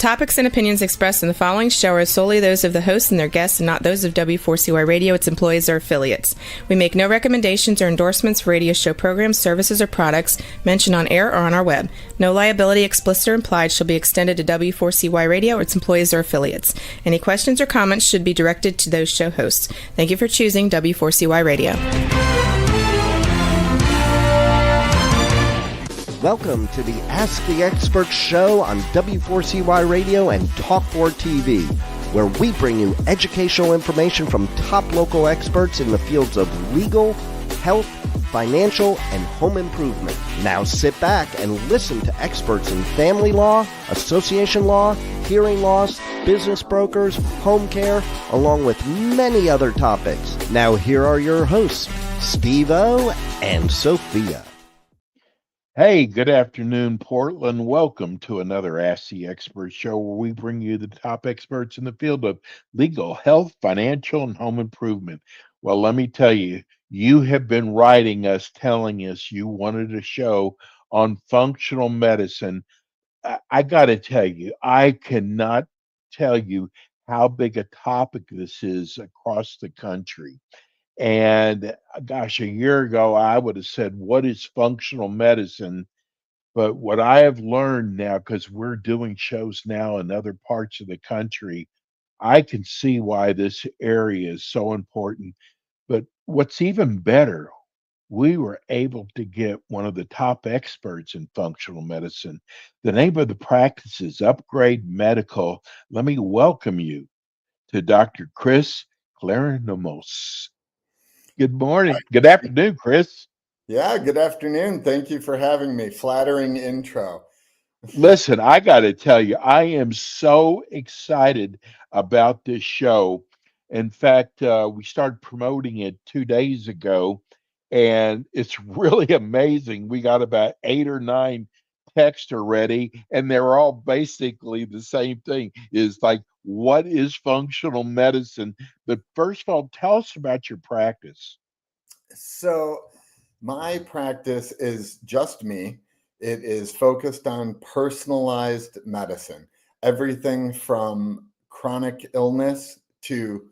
topics and opinions expressed in the following show are solely those of the hosts and their guests and not those of W4CY Radio, its employees, or affiliates. We make no recommendations or endorsements for radio show programs, services, or products mentioned on air or on our web. No liability, explicit or implied, shall be extended to W4CY Radio or its employees or affiliates. Any questions or comments should be directed to those show hosts. Thank you for choosing W4CY Radio. Welcome to the Ask the Expert show on W4CY Radio and Talk4 TV, where we bring you educational information from top local experts in the fields of legal, health, financial, and home improvement. Now sit back and listen to experts in family law, association law, hearing loss, business brokers, home care, along with many other topics. Now here are your hosts, Steve-O and Sophia. Hey, good afternoon, Portland. Welcome to another Ask the Expert show where we bring you the top experts in the field of legal, health, financial, and home improvement. Well, let me tell you, you have been writing us, telling us you wanted a show on functional medicine. I got to tell you, I cannot tell you how big a topic this is across the country. And gosh, a year ago, I would have said, what is functional medicine? But what I have learned now, because we're doing shows now in other parts of the country, I can see why this area is so important. But what's even better, we were able to get one of the top experts in functional medicine. The name of the practice is Upgrade Medical. Let me welcome you to Dr. Chris Clarinomos. Good morning. Good afternoon, Chris. Yeah, good afternoon. Thank you for having me. Flattering intro. Listen, I got to tell you, I am so excited about this show. In fact, we started promoting it 2 days ago, and it's really amazing. We got about 8 or 9 texts already, and they're all basically the same thing. Is like, what is functional medicine? But first of all, tell us about your practice. So my practice is just me. It is focused on personalized medicine, everything from chronic illness to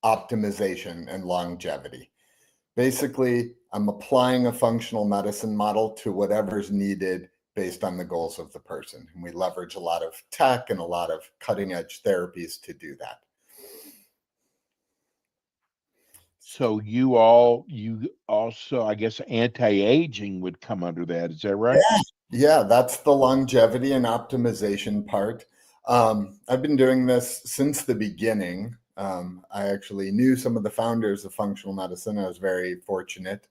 optimization and longevity. Basically, I'm applying a functional medicine model to whatever's needed based on the goals of the person. And we leverage a lot of tech and a lot of cutting edge therapies to do that. So you also, I guess, anti-aging would come under that. Is that right? Yeah, that's the longevity and optimization part. I've been doing this since the beginning. I actually knew some of the founders of functional medicine. I was very fortunate.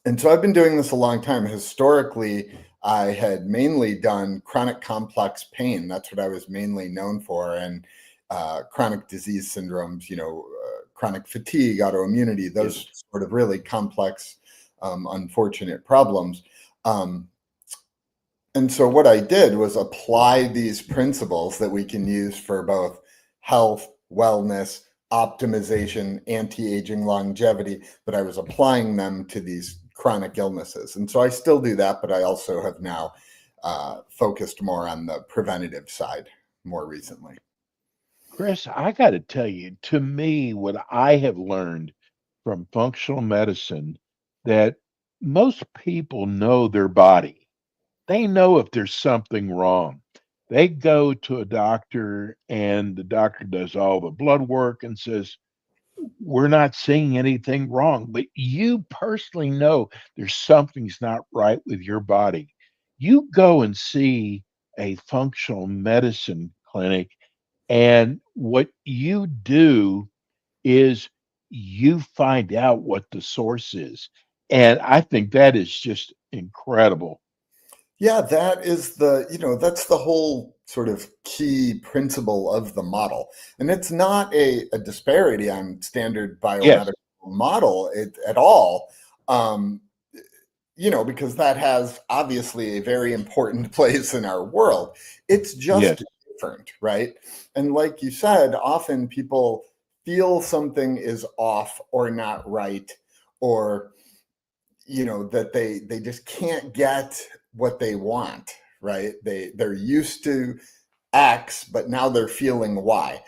And so I've been doing this a long time. Historically, I had mainly done chronic complex pain. That's what I was mainly known for. And chronic disease syndromes, chronic fatigue, autoimmunity, those sort of really complex, unfortunate problems. And so what I did was apply these principles that we can use for both health, wellness, optimization, anti-aging, longevity, but I was applying them to these chronic illnesses. And so I still do that, but I also have now focused more on the preventative side more recently. Chris, I got to tell you, to me, what I have learned from functional medicine, that most people know their body. They know if there's something wrong. They go to a doctor and the doctor does all the blood work and says, we're not seeing anything wrong, but you personally know there's something's not right with your body. You go and see a functional medicine clinic, and what you do is you find out what the source is. And I think that is just incredible. Yeah, that is that's the whole sort of key principle of the model. And it's not a disparity on standard biomedical model at all, because that has obviously a very important place in our world. It's just different, right? And like you said, often people feel something is off or not right, or that they just can't get what they want, right? They're used to X, but now they're feeling Y.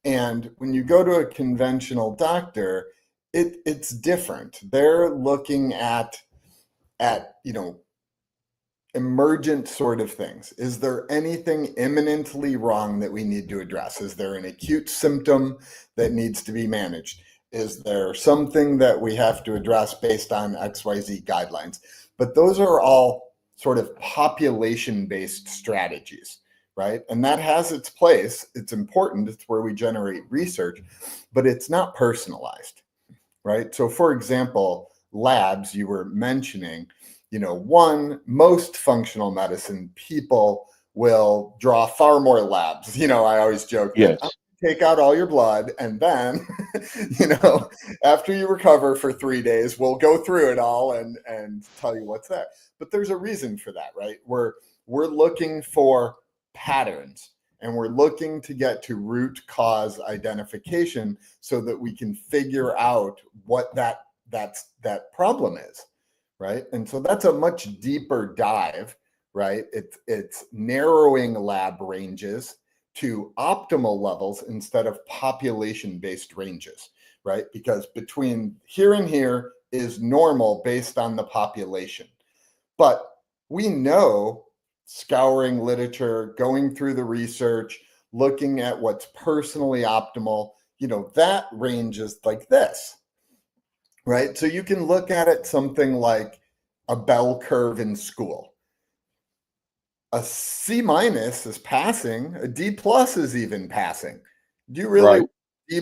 And when you go to a conventional doctor, it's different. They're looking at emergent sort of things. Is there anything imminently wrong that we need to address? Is there an acute symptom that needs to be managed? Is there something that we have to address based on XYZ guidelines? But those are all sort of population-based strategies, right? And that has its place. It's important. It's where we generate research, but it's not personalized, right? So for example, labs you were mentioning, most functional medicine people will draw far more labs. I always joke that Yes. take out all your blood and then, after you recover for 3 days, we'll go through it all and tell you what's there. But there's a reason for that, right? We're looking for patterns and we're looking to get to root cause identification so that we can figure out what that problem is. Right. And so that's a much deeper dive, right? It's narrowing lab ranges to optimal levels instead of population-based ranges, right? Because between here and here is normal based on the population. But we know, scouring literature, going through the research, looking at what's personally optimal, that range is like this. Right. So you can look at it something like a bell curve in school. A C- is passing, a D+ is even passing. Do you really want D+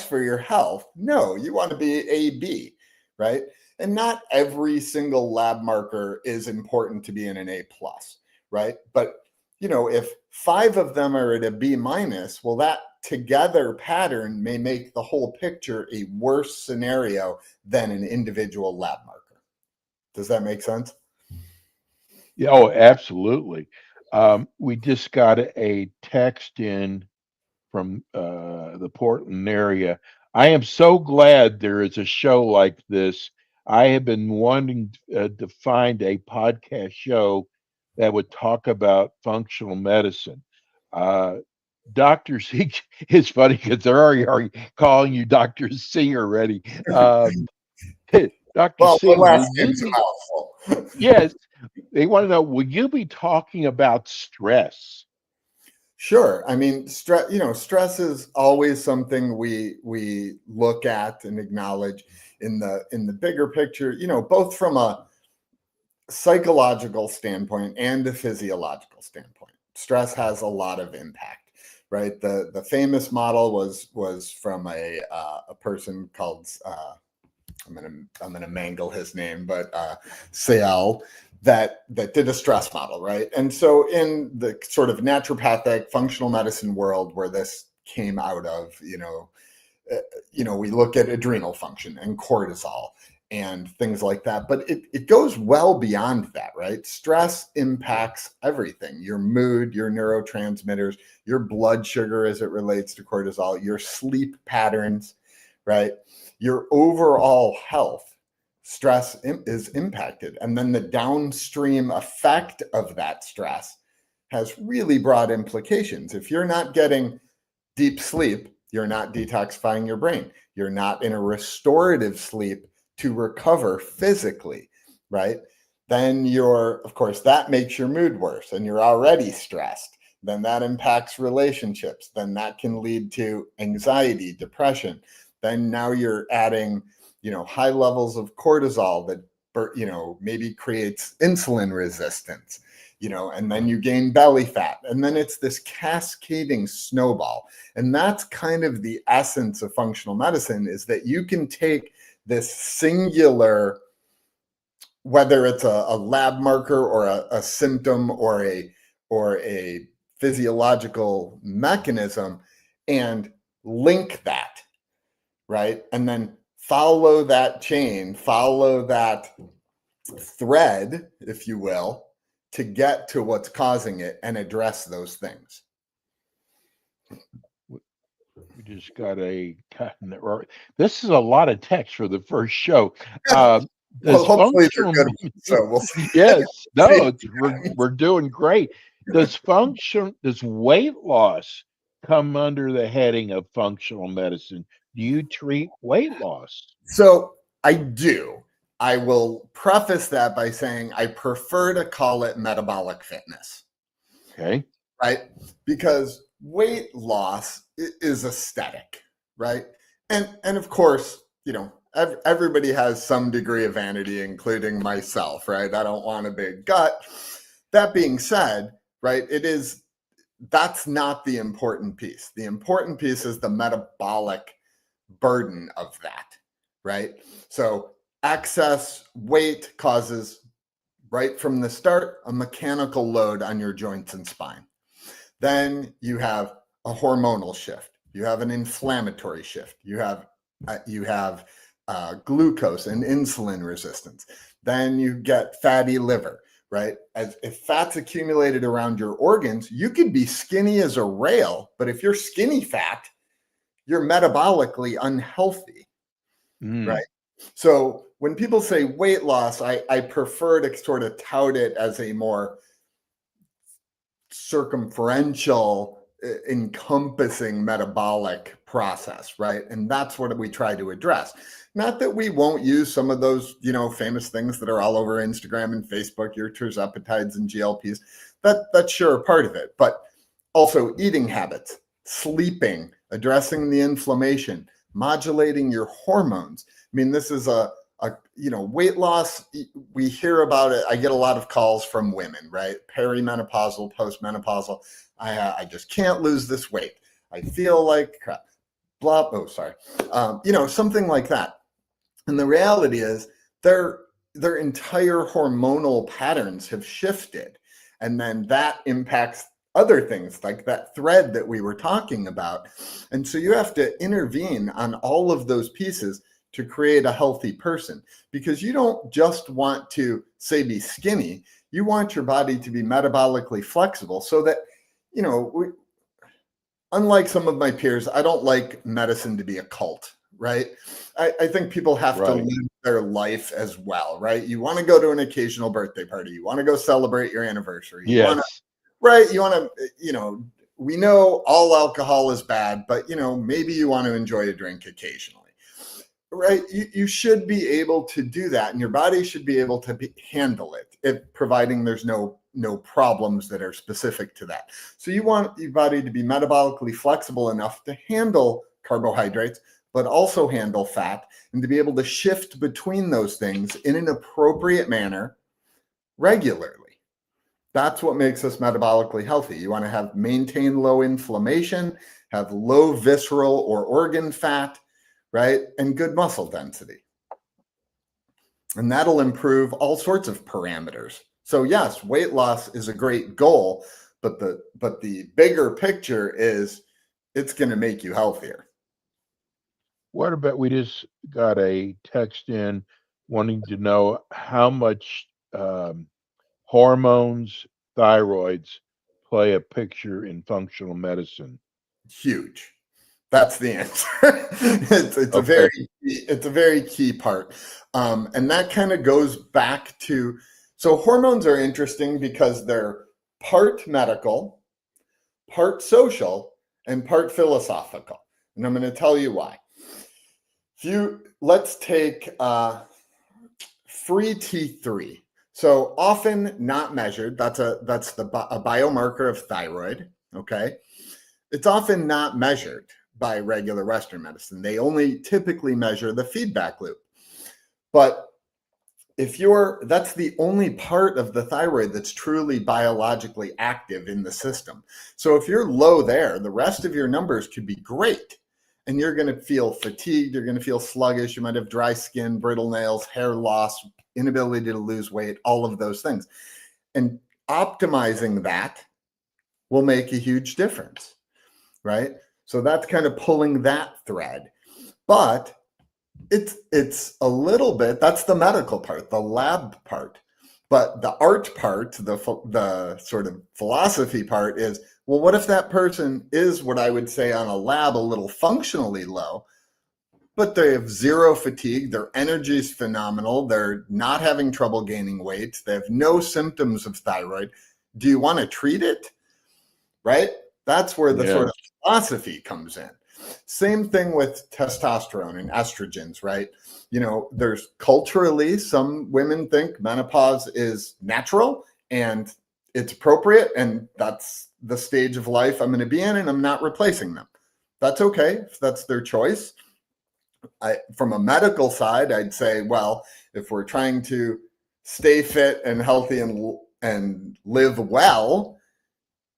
for your health? No, you want to be AB, right? And not every single lab marker is important to be in an A+, right? But if 5 of them are at a B-, well, that together pattern may make the whole picture a worse scenario than an individual lab marker. Does that make sense? Yeah, oh, absolutely. We just got a text in from the Portland area. I am so glad there is a show like this. I have been wanting to find a podcast show that would talk about functional medicine. Dr. C, it's funny because they're already calling you Dr. C already. Dr. Well, C, the will last you name's a be? mouthful. Yes, they want to know, will you be talking about stress? Sure. I mean, stress is always something we look at and acknowledge in the bigger picture, both from a psychological standpoint and a physiological standpoint. Stress has a lot of impact, right? The famous model was from a person called I'm gonna mangle his name, but Sayal, that did a stress model, right? And so in the sort of naturopathic functional medicine world where this came out of, we look at adrenal function and cortisol and things like that, but it goes well beyond that, right? Stress impacts everything: your mood, your neurotransmitters, your blood sugar as it relates to cortisol, your sleep patterns, right? Your overall health. Stress is impacted. And then the downstream effect of that stress has really broad implications. If you're not getting deep sleep, you're not detoxifying your brain. You're not in a restorative sleep to recover physically, right? Then of course, that makes your mood worse and you're already stressed. Then that impacts relationships. Then that can lead to anxiety, depression. Then now you're adding, high levels of cortisol that, maybe creates insulin resistance, and then you gain belly fat. And then it's this cascading snowball. And that's kind of the essence of functional medicine, is that you can take this singular, whether it's a lab marker or a symptom or a physiological mechanism, and link that, right? And then follow that chain, follow that thread, if you will, to get to what's causing it and address those things. We just got this is a lot of text for the first show. Well, Does hopefully they're functional good ones, so we'll see. yes, no, See. we're doing great. Does weight loss come under the heading of functional medicine? Do you treat weight loss? So I do. I will preface that by saying I prefer to call it metabolic fitness, Okay. right? Because weight loss is aesthetic, right? And of course, everybody has some degree of vanity, including myself, right? I don't want a big gut. That being said, right, that's not the important piece. The important piece is the metabolic burden of that, right? So excess weight causes, right from the start, a mechanical load on your joints and spine. Then you have a hormonal shift. You have an inflammatory shift. You have glucose and insulin resistance. Then you get fatty liver, right? If fat's accumulated around your organs, you could be skinny as a rail, but if you're skinny fat, you're metabolically unhealthy, right? So when people say weight loss, I prefer to sort of tout it as a more circumferential, encompassing metabolic process, right? And that's what we try to address. Not that we won't use some of those, famous things that are all over Instagram and Facebook, your tirzepatides and GLPs. That's sure a part of it, but also eating habits, sleeping, addressing the inflammation, modulating your hormones. I mean, this is a weight loss. We hear about it. I get a lot of calls from women, right? Perimenopausal, postmenopausal. I just can't lose this weight. I feel like crap. Blah. Oh, sorry. Something like that. And the reality is their entire hormonal patterns have shifted. And then that impacts other things like that thread that we were talking about. And so you have to intervene on all of those pieces to create a healthy person, because you don't just want to, say, be skinny. You want your body to be metabolically flexible so that, unlike some of my peers, I don't like medicine to be a cult, right? I think people have to live their life as well, right? You want to go to an occasional birthday party. You want to go celebrate your anniversary. You want to, we know all alcohol is bad, but, maybe you want to enjoy a drink occasionally. Right, you should be able to do that, and your body should be able to handle it, providing there's no problems that are specific to that. So you want your body to be metabolically flexible enough to handle carbohydrates, but also handle fat, and to be able to shift between those things in an appropriate manner regularly. That's what makes us metabolically healthy. You want to maintain low inflammation, have low visceral or organ fat, right? And good muscle density. And that'll improve all sorts of parameters. So yes, weight loss is a great goal, but the bigger picture is it's going to make you healthier. What about, we just got a text in wanting to know how much hormones, thyroids play a picture in functional medicine? Huge. That's the answer. It's a very key part. And that kind of goes back to, so hormones are interesting because they're part medical, part social, and part philosophical. And I'm going to tell you why. Let's take free T3. So often not measured. That's a biomarker of thyroid. Okay. It's often not measured by regular Western medicine. They only typically measure the feedback loop. But that's the only part of the thyroid that's truly biologically active in the system. So if you're low there, the rest of your numbers could be great. And you're going to feel fatigued. You're going to feel sluggish. You might have dry skin, brittle nails, hair loss, inability to lose weight, all of those things. And optimizing that will make a huge difference, right? So that's kind of pulling that thread. But it's a little bit, that's the medical part, the lab part. But the art part, the sort of philosophy part is, well, what if that person is what I would say on a lab a little functionally low, but they have zero fatigue. Their energy is phenomenal. They're not having trouble gaining weight. They have no symptoms of thyroid. Do you want to treat it? Right? That's where the sort of philosophy comes in. Same thing with testosterone and estrogens, right? There's culturally, some women think menopause is natural and it's appropriate, and that's the stage of life I'm going to be in, and I'm not replacing them. That's okay if that's their choice. From a medical side, I'd say, well, if we're trying to stay fit and healthy and live well,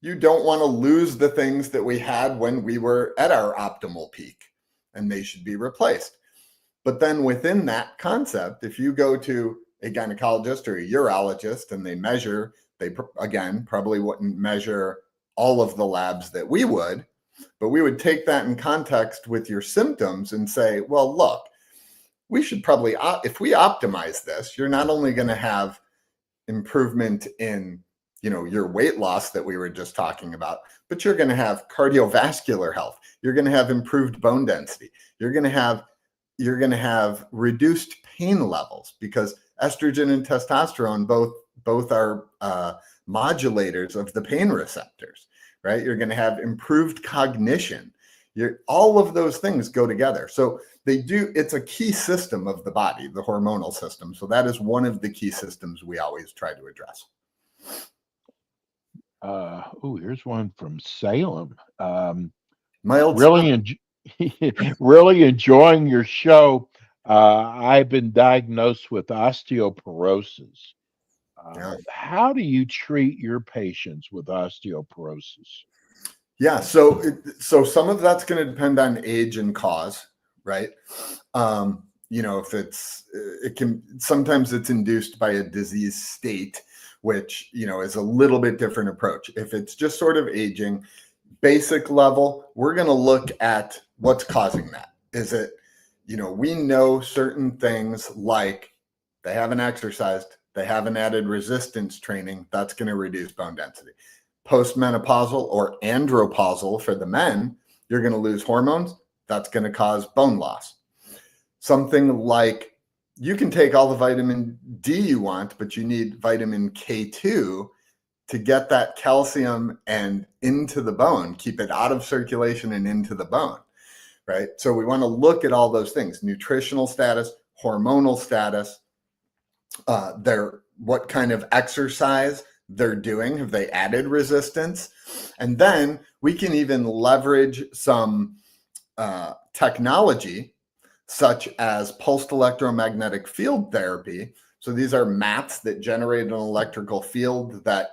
you don't want to lose the things that we had when we were at our optimal peak, and they should be replaced. But then within that concept, if you go to a gynecologist or a urologist and they measure, they again probably wouldn't measure all of the labs that we would, but we would take that in context with your symptoms and say, well, look, we should probably, if we optimize this, you're not only going to have improvement in your weight loss that we were just talking about, but you're going to have cardiovascular health. You're going to have improved bone density. You're going to have reduced pain levels, because estrogen and testosterone both are modulators of the pain receptors, right? You're going to have improved cognition. All of those things go together. So it's a key system of the body, the hormonal system. So that is one of the key systems we always try to address. Here's one from Salem. Mild really enjoying your show. I've been diagnosed with osteoporosis. How do you treat your patients with osteoporosis? Yeah, so some of that's going to depend on age and cause, right? Sometimes it's induced by a disease state, which is a little bit different approach. If it's just sort of aging, basic level, we're going to look at what's causing that. Is it, we know certain things like they haven't exercised, they haven't added resistance training, that's going to reduce bone density. Postmenopausal or andropausal for the men, you're going to lose hormones, that's going to cause bone loss. Something like you can take all the vitamin D you want, but you need vitamin K2 to get that calcium and into the bone, keep it out of circulation and into the bone, right? So we want to look at all those things: nutritional status, hormonal status, what kind of exercise they're doing, have they added resistance? And then we can even leverage some technology such as pulsed electromagnetic field therapy. So these are mats that generate an electrical field that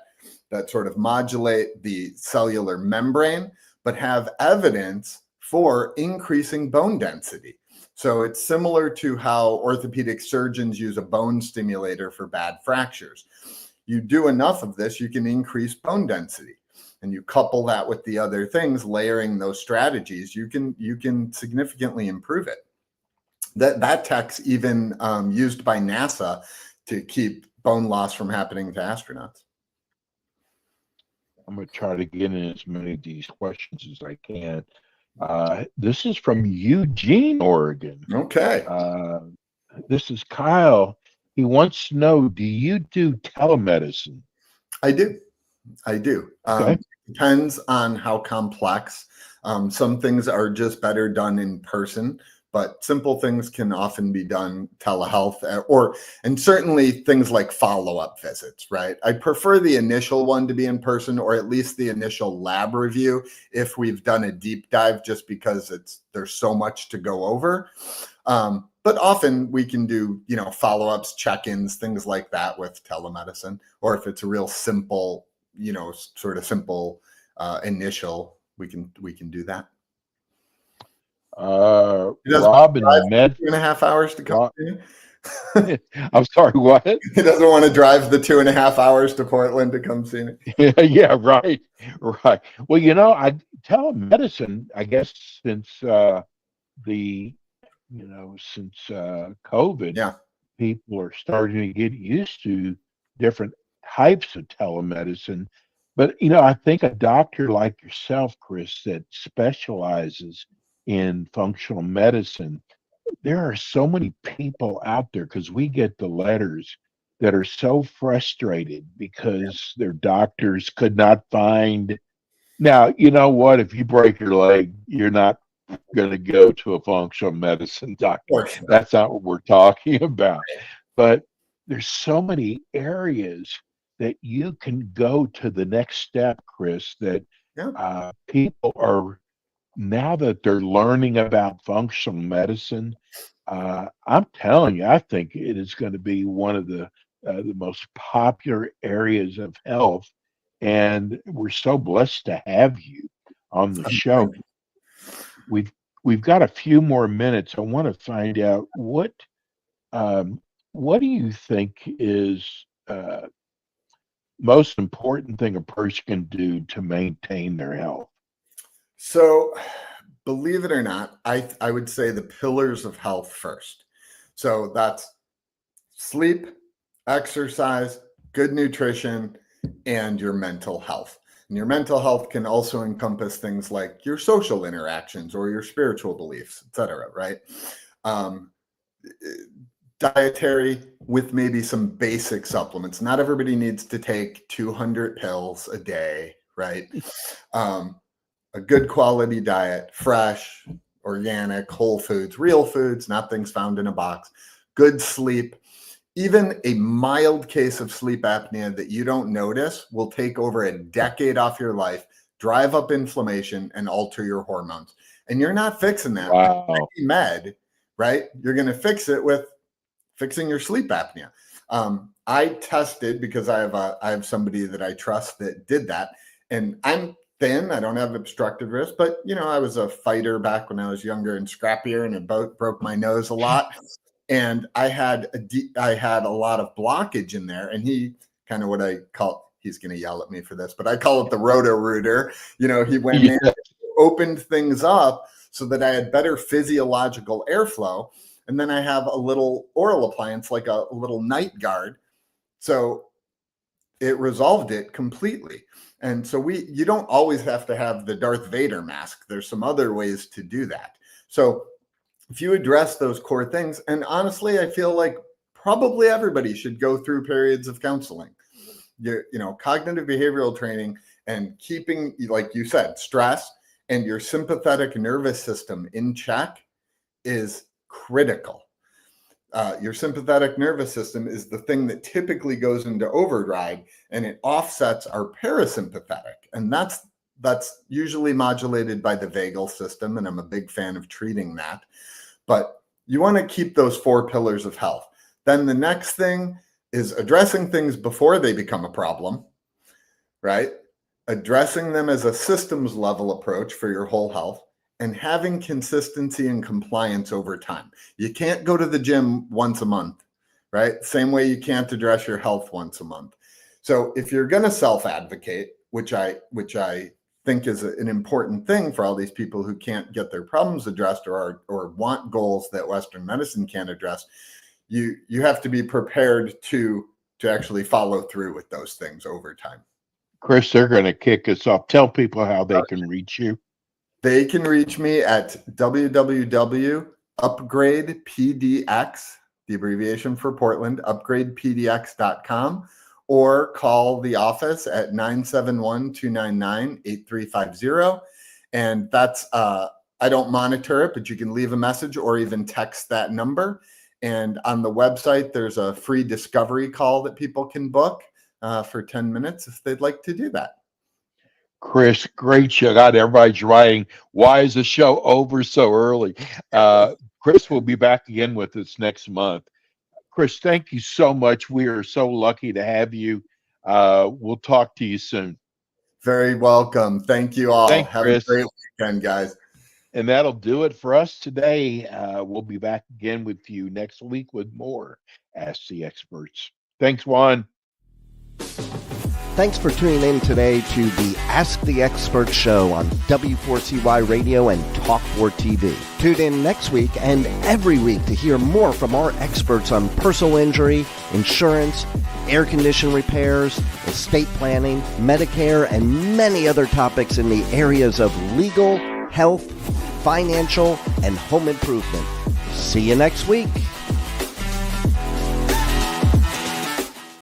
sort of modulate the cellular membrane, but have evidence for increasing bone density. So it's similar to how orthopedic surgeons use a bone stimulator for bad fractures. You do enough of this, you can increase bone density. And you couple that with the other things, layering those strategies, you can significantly improve it. That tech's even used by NASA to keep bone loss from happening to astronauts. I'm going to try to get in as many of these questions as I can. This is from Eugene, Oregon. Okay. This is Kyle. He wants to know, do you do telemedicine? I do. Okay. Depends on how complex. Some things are just better done in person, but simple things can often be done telehealth, and certainly things like follow-up visits, right? I prefer the initial one to be in person, or at least the initial lab review if we've done a deep dive, just because there's so much to go over. But often we can do, follow-ups, check-ins, things like that with telemedicine, or if it's a real simple, initial, we can do that. Rob and Med 2.5 hours to come. I'm sorry, what? He doesn't want to drive the 2.5 hours to Portland to come see me. Yeah, right. Well, telemedicine, I guess, since COVID, people are starting to get used to different types of telemedicine. But, I think a doctor like yourself, Chris, that specializes in functional medicine, there are so many people out there because we get the letters that are so frustrated because their doctors could not find. Now, you know what? If you break your leg, you're not going to go to a functional medicine doctor. Of course not. That's not what we're talking about. But there's so many areas that you can go to the next step, Chris, that Yeah. people are now that they're learning about functional medicine. I'm telling you, I think it is going to be one of the most popular areas of health, and we're so blessed to have you on the show. We've we've got a few more minutes. I want to find out what do you think is most important thing a person can do to maintain their health? So, believe it or not, I would say the pillars of health first. So that's sleep, exercise, good nutrition, and your mental health. And your mental health can also encompass things like your social interactions or your spiritual beliefs, etc. Right? Um, Dietary with maybe some basic supplements. Not everybody needs to take 200 pills a day, right? A good quality diet, fresh, organic, whole foods, real foods, not things found in a box, good sleep. Even a mild case of sleep apnea that you don't notice will take over a decade off your life, drive up inflammation, and alter your hormones. And you're not fixing that with med, right? You're going to fix it with fixing your sleep apnea. I tested because I have somebody that I trust that did that, and I'm thin. I don't have obstructive wrist, but I was a fighter back when I was younger and scrappier, and it broke my nose a lot. And I had a lot of blockage in there, and he kind of what I call, he's going to yell at me for this, but I call it the roto-rooter. He went in, opened things up so that I had better physiological airflow. And then I have a little oral appliance, like a little night guard. So it resolved it completely. And so you don't always have to have the Darth Vader mask. There's some other ways to do that. So if you address those core things, and honestly, I feel like probably everybody should go through periods of counseling, cognitive behavioral training, and keeping, like you said, stress and your sympathetic nervous system in check is critical. Your sympathetic nervous system is the thing that typically goes into overdrive, and it offsets our parasympathetic, and that's usually modulated by the vagal system, and I'm a big fan of treating that. But you want to keep those 4 pillars of health. Then the next thing is addressing things before they become a problem, right? Addressing them as a systems level approach for your whole health, and having consistency and compliance over time. You can't go to the gym once a month, right? Same way you can't address your health once a month. So if you're going to self-advocate, which I think is an important thing for all these people who can't get their problems addressed or want goals that Western medicine can't address, you have to be prepared to actually follow through with those things over time. Chris, they're going to kick us off. Tell people how they can reach you. They can reach me at www.upgradepdx, the abbreviation for Portland, upgradepdx.com, or call the office at 971-299-8350. And that's, I don't monitor it, but you can leave a message or even text that number. And on the website, there's a free discovery call that people can book for 10 minutes if they'd like to do that. Chris, great show. God, everybody's writing, why is the show over so early? Chris will be back again with us next month. Chris, thank you so much. We are so lucky to have you. We'll talk to you soon. Very welcome. Thank you all. Thanks, have Chris. a great weekend, guys. And that'll do it for us today. We'll be back again with you next week with more Ask the Experts. Thanks, Juan. Thanks for tuning in today to the Ask the Expert show on W4CY Radio and Talk4 TV. Tune in next week and every week to hear more from our experts on personal injury, insurance, air condition repairs, estate planning, Medicare, and many other topics in the areas of legal, health, financial, and home improvement. See you next week.